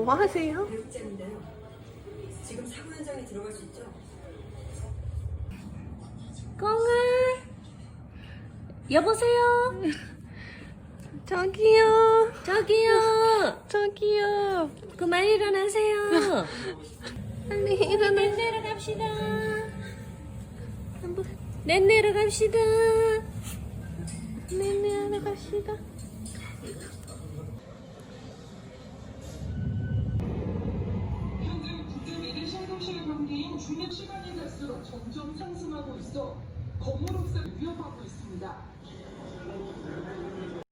뭐 하세요? 배우자인데요. 지금 사고 현장에 들어갈 수 있죠? 꽁아 여보세요. 저기요. 저기요. 저기요. 그만 일어나세요. 빨리 일어나. 넷 내려갑시다. 넷 내려갑시다. 내내 갑시다. 현재 국제 미래 신도시의 경계인 중립 시간이 갈수록 점점 상승하고 있어 건물 옥상을 위협하고 있습니다.